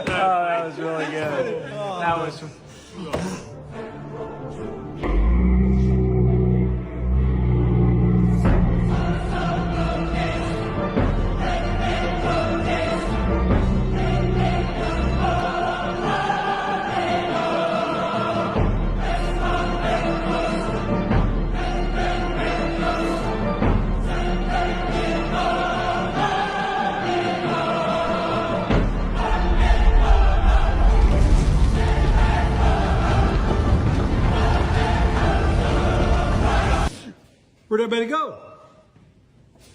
that was really good. That was. Where'd everybody go?